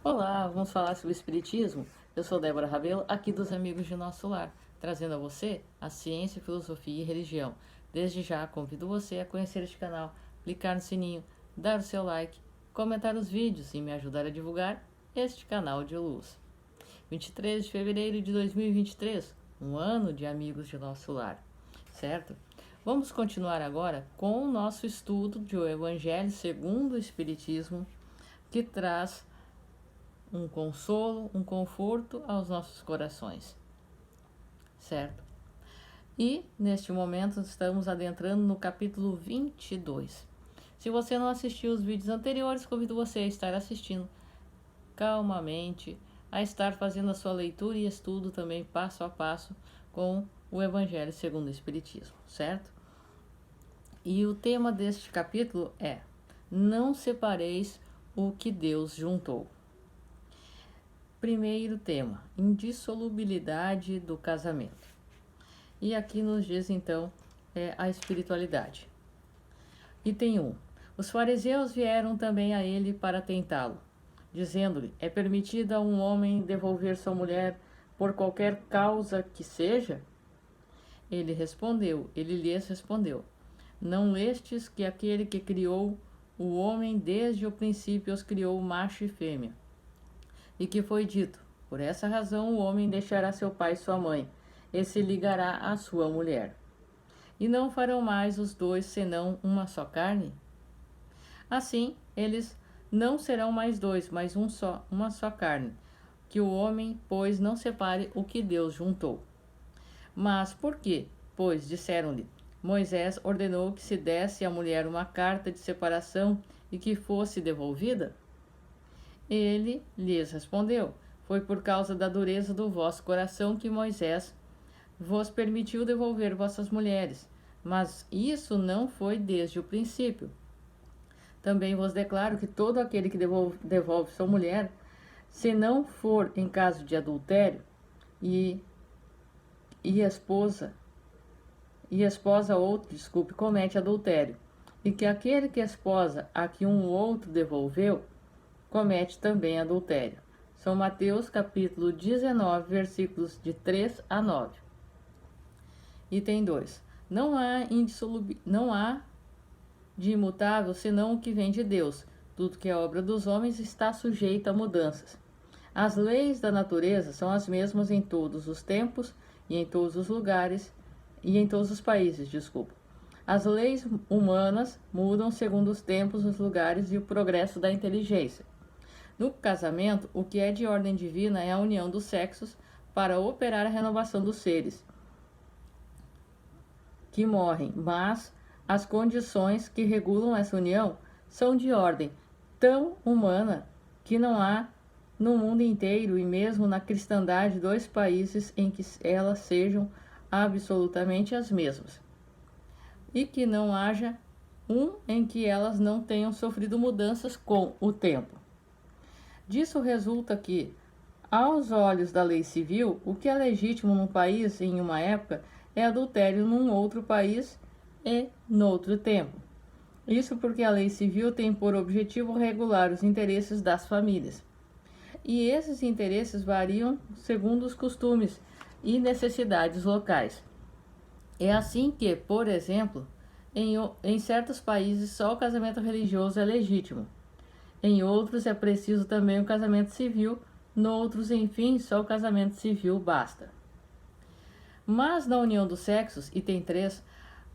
Olá, vamos falar sobre Espiritismo? Eu sou Débora Rabelo, aqui dos Amigos de Nosso Lar, trazendo a você a ciência, filosofia e religião. Desde já, convido você a conhecer este canal, clicar no sininho, dar o seu like, comentar os vídeos e me ajudar a divulgar este canal de luz. 23 de fevereiro de 2023, um ano de Amigos de Nosso Lar, certo? Vamos continuar agora com o nosso estudo do Evangelho segundo o Espiritismo, que traz um consolo, um conforto aos nossos corações, certo? E neste momento estamos adentrando no capítulo 22. Se você não assistiu os vídeos anteriores, convido você a estar assistindo calmamente, a estar fazendo a sua leitura e estudo também passo a passo com o Evangelho segundo o Espiritismo, certo? E o tema deste capítulo é: não separeis o que Deus juntou. Primeiro tema: indissolubilidade do casamento. E aqui nos diz então a espiritualidade. Item 1. Os fariseus vieram também a ele para tentá-lo, dizendo-lhe: é permitido a um homem devolver sua mulher por qualquer causa que seja? Ele lhes respondeu: não lestes que aquele que criou o homem desde o princípio os criou macho e fêmea? E que foi dito: por essa razão o homem deixará seu pai e sua mãe, e se ligará à sua mulher. E não farão mais os dois senão uma só carne? Assim, eles não serão mais dois, mas uma só carne. Que o homem, pois, não separe o que Deus juntou. Mas por quê? Pois, disseram-lhe, Moisés ordenou que se desse à mulher uma carta de separação e que fosse devolvida? Ele lhes respondeu: foi por causa da dureza do vosso coração que Moisés vos permitiu devolver vossas mulheres, mas isso não foi desde o princípio. Também vos declaro que todo aquele que devolve sua mulher, se não for em caso de adultério, e esposa outro, comete adultério, e que aquele que esposa a que um outro devolveu, comete também adultério. São Mateus capítulo 19, versículos de 3 a 9. Item 2. Não há de imutável senão o que vem de Deus. Tudo que é obra dos homens está sujeito a mudanças. As leis da natureza são as mesmas em todos os tempos e em todos os lugares e em todos os países, As leis humanas mudam segundo os tempos, os lugares e o progresso da inteligência. No casamento, o que é de ordem divina é a união dos sexos para operar a renovação dos seres que morrem, mas as condições que regulam essa união são de ordem tão humana que não há no mundo inteiro e mesmo na cristandade 2 países em que elas sejam absolutamente as mesmas, e que não haja um em que elas não tenham sofrido mudanças com o tempo. Disso resulta que, aos olhos da lei civil, o que é legítimo num país em uma época é adultério num outro país e noutro tempo. Isso porque a lei civil tem por objetivo regular os interesses das famílias. E esses interesses variam segundo os costumes e necessidades locais. É assim que, por exemplo, em certos países só o casamento religioso é legítimo. Em outros é preciso também o casamento civil, noutros, enfim, só o casamento civil basta. Mas na união dos sexos, item 3,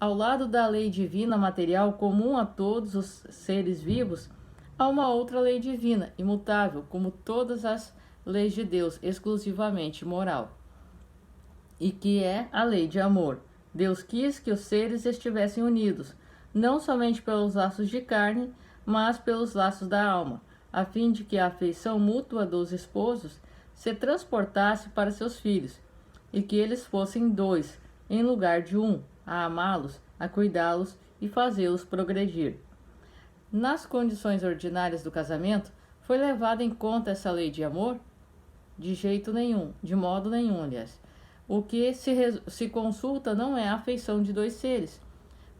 ao lado da lei divina material comum a todos os seres vivos, há uma outra lei divina, imutável, como todas as leis de Deus, exclusivamente moral, e que é a lei de amor. Deus quis que os seres estivessem unidos, não somente pelos laços de carne, mas pelos laços da alma, a fim de que a afeição mútua dos esposos se transportasse para seus filhos, e que eles fossem 2, em lugar de 1, a amá-los, a cuidá-los e fazê-los progredir. Nas condições ordinárias do casamento, foi levada em conta essa lei de amor? De modo nenhum, aliás. O que se consulta não é a afeição de 2 seres,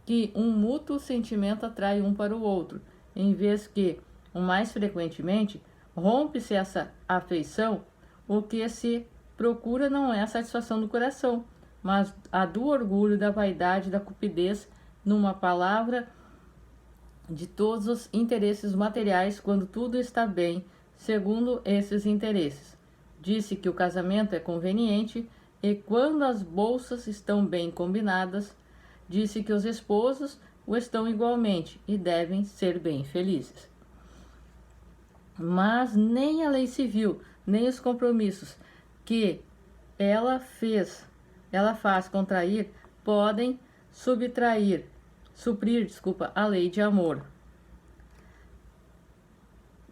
que um mútuo sentimento atrai um para o outro, em vez que, o mais frequentemente, Rompe-se essa afeição, o que se procura não é a satisfação do coração, mas a do orgulho, da vaidade, da cupidez, numa palavra, de todos os interesses materiais, quando tudo está bem, segundo esses interesses. Disse que o casamento é conveniente e quando as bolsas estão bem combinadas, disse que os esposos o estão igualmente e devem ser bem felizes. Mas nem a lei civil, nem os compromissos que ela faz contrair, podem suprir, a lei de amor.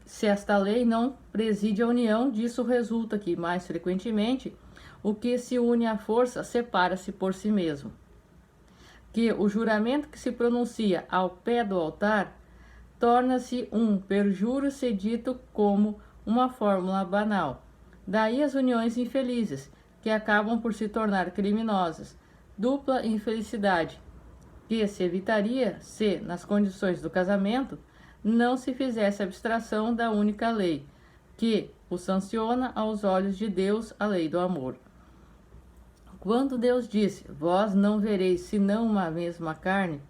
Se esta lei não preside a união, disso resulta que, mais frequentemente, o que se une à força separa-se por si mesmo. Que o juramento que se pronuncia ao pé do altar torna-se um perjuro se dito como uma fórmula banal. Daí as uniões infelizes, que acabam por se tornar criminosas. Dupla infelicidade, que se evitaria se, nas condições do casamento, não se fizesse abstração da única lei, que o sanciona aos olhos de Deus, a lei do amor. Quando Deus disse, vós não sereis senão uma mesma carne,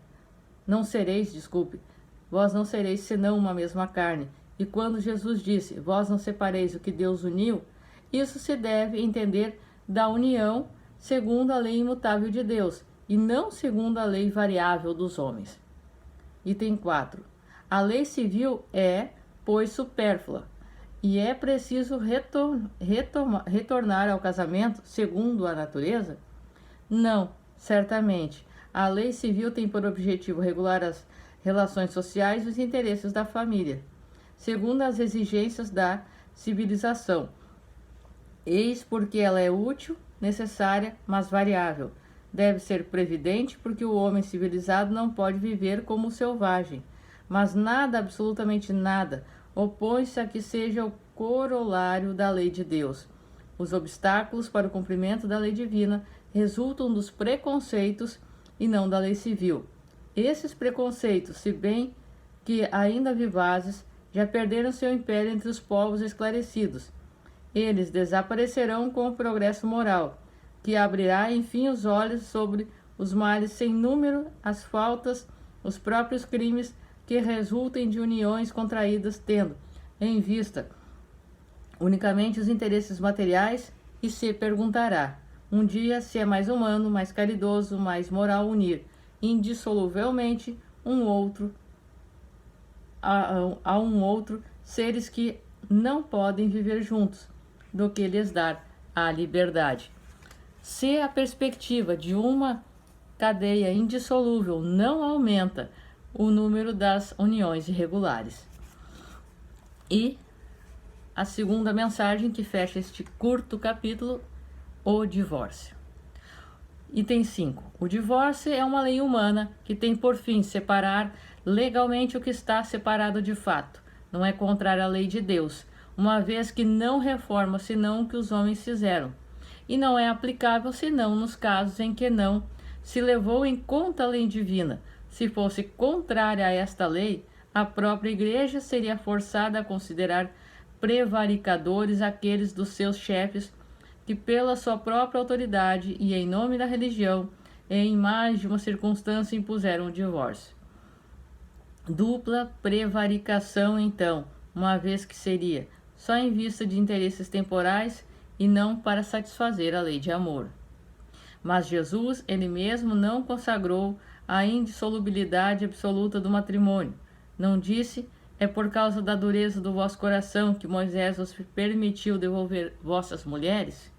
e quando Jesus disse, vós não separeis o que Deus uniu, isso se deve entender da união segundo a lei imutável de Deus, e não segundo a lei variável dos homens. Item 4. A lei civil é, pois, supérflua, e é preciso retornar ao casamento segundo a natureza? Não, certamente. A lei civil tem por objetivo regular as relações sociais e os interesses da família, segundo as exigências da civilização. Eis porque ela é útil, necessária, mas variável. Deve ser previdente porque o homem civilizado não pode viver como o selvagem. Mas nada, absolutamente nada, opõe-se a que seja o corolário da lei de Deus. Os obstáculos para o cumprimento da lei divina resultam dos preconceitos e não da lei civil. Esses preconceitos, se bem que ainda vivazes, já perderam seu império entre os povos esclarecidos. Eles desaparecerão com o progresso moral, que abrirá enfim os olhos sobre os males sem número, as faltas, os próprios crimes que resultem de uniões contraídas, tendo em vista unicamente os interesses materiais, e se perguntará um dia se é mais humano, mais caridoso, mais moral unir indissoluvelmente a um outro seres que não podem viver juntos, do que lhes dar a liberdade. Se a perspectiva de uma cadeia indissolúvel não aumenta o número das uniões irregulares. E a segunda mensagem que fecha este curto capítulo, o divórcio. Item 5. O divórcio é uma lei humana que tem por fim separar legalmente o que está separado de fato. Não é contrária à lei de Deus, uma vez que não reforma senão o que os homens fizeram, e não é aplicável senão nos casos em que não se levou em conta a lei divina. Se fosse contrária a esta lei, a própria Igreja seria forçada a considerar prevaricadores aqueles dos seus chefes que pela sua própria autoridade e em nome da religião, em mais de uma circunstância impuseram o divórcio. Dupla prevaricação, então, uma vez que seria só em vista de interesses temporais e não para satisfazer a lei de amor. Mas Jesus, ele mesmo, não consagrou a indissolubilidade absoluta do matrimônio. Não disse, é por causa da dureza do vosso coração que Moisés vos permitiu devolver vossas mulheres?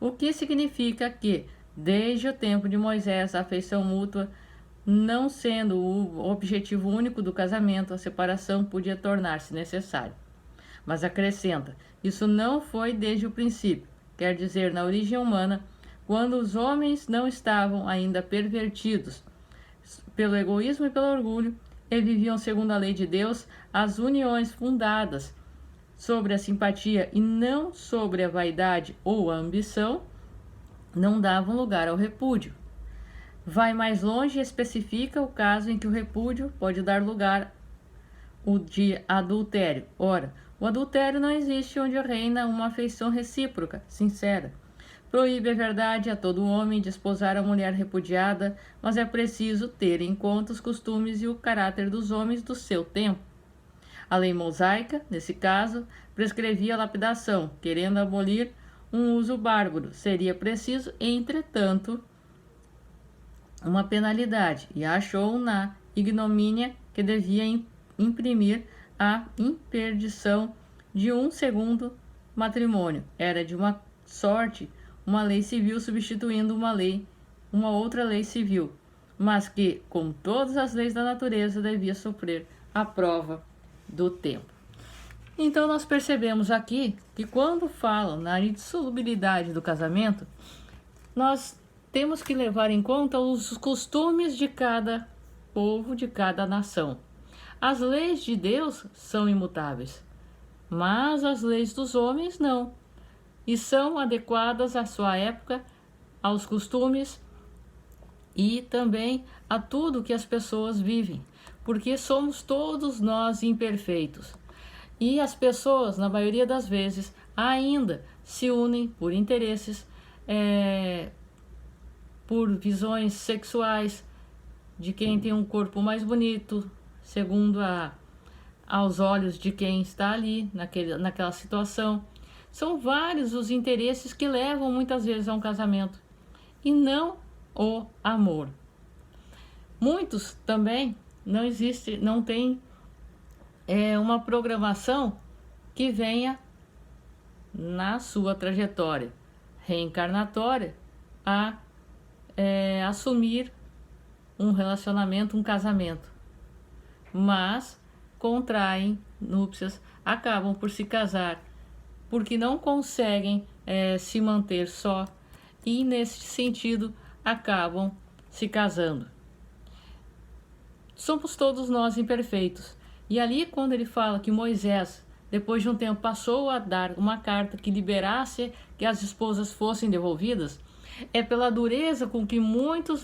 O que significa que, desde o tempo de Moisés, a afeição mútua, não sendo o objetivo único do casamento, a separação podia tornar-se necessária. Mas acrescenta, isso não foi desde o princípio, quer dizer, na origem humana, quando os homens não estavam ainda pervertidos pelo egoísmo e pelo orgulho, e viviam segundo a lei de Deus, as uniões fundadas sobre a simpatia e não sobre a vaidade ou a ambição, não davam lugar ao repúdio. Vai mais longe e especifica o caso em que o repúdio pode dar lugar ao de adultério. Ora, O adultério não existe onde reina uma afeição recíproca, sincera. Proíbe a verdade a todo homem desposar a mulher repudiada, mas é preciso ter em conta os costumes e o caráter dos homens do seu tempo. A lei mosaica, nesse caso, prescrevia a lapidação, querendo abolir um uso bárbaro. Seria preciso, entretanto, uma penalidade, e achou na ignomínia que devia imprimir a interdição de um segundo matrimônio. Era de uma sorte uma lei civil substituindo uma outra lei civil, mas que, como todas as leis da natureza, devia sofrer a prova do tempo. Então nós percebemos aqui que quando falam na indissolubilidade do casamento, nós temos que levar em conta os costumes de cada povo, de cada nação. As leis de Deus são imutáveis, mas as leis dos homens não, e são adequadas à sua época, aos costumes e também a tudo que as pessoas vivem, porque somos todos nós imperfeitos. E as pessoas, na maioria das vezes, ainda se unem por interesses, por visões sexuais de quem tem um corpo mais bonito, segundo aos olhos de quem está ali, naquela situação. São vários os interesses que levam muitas vezes a um casamento, e não o amor. Muitos também não tem uma programação que venha na sua trajetória reencarnatória a assumir um relacionamento, um casamento, mas contraem núpcias, acabam por se casar, porque não conseguem se manter só, e nesse sentido acabam se casando. Somos todos nós imperfeitos. E ali, quando ele fala que Moisés, depois de um tempo, passou a dar uma carta que liberasse que as esposas fossem devolvidas, é pela dureza com que muitos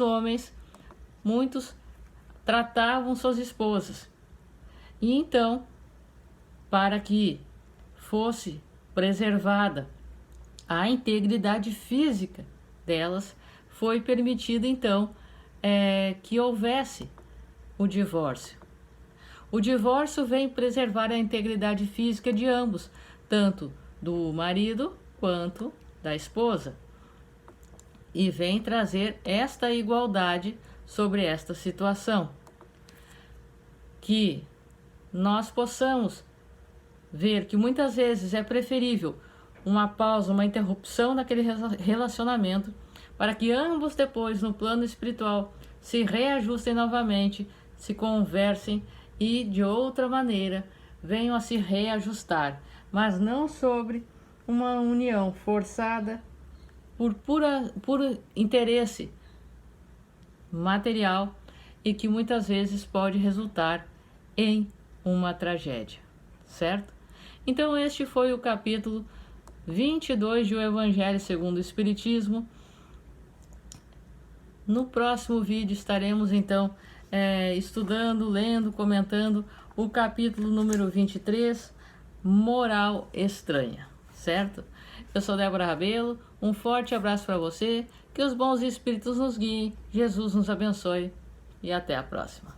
tratavam suas esposas. E então, para que fosse preservada a integridade física delas, foi permitido então que houvesse o divórcio. O divórcio vem preservar a integridade física de ambos, tanto do marido quanto da esposa, e vem trazer esta igualdade sobre esta situação, que nós possamos ver que muitas vezes é preferível uma pausa, uma interrupção daquele relacionamento, para que ambos depois, no plano espiritual, se reajustem novamente, se conversem e de outra maneira venham a se reajustar, mas não sobre uma união forçada por puro interesse material, e que muitas vezes pode resultar em uma tragédia, certo? Então este foi o capítulo 22 do Evangelho segundo o Espiritismo. No próximo vídeo estaremos então estudando, lendo, comentando o capítulo número 23, Moral Estranha, certo? Eu sou Débora Rabelo, um forte abraço para você, que os bons espíritos nos guiem, Jesus nos abençoe e até a próxima.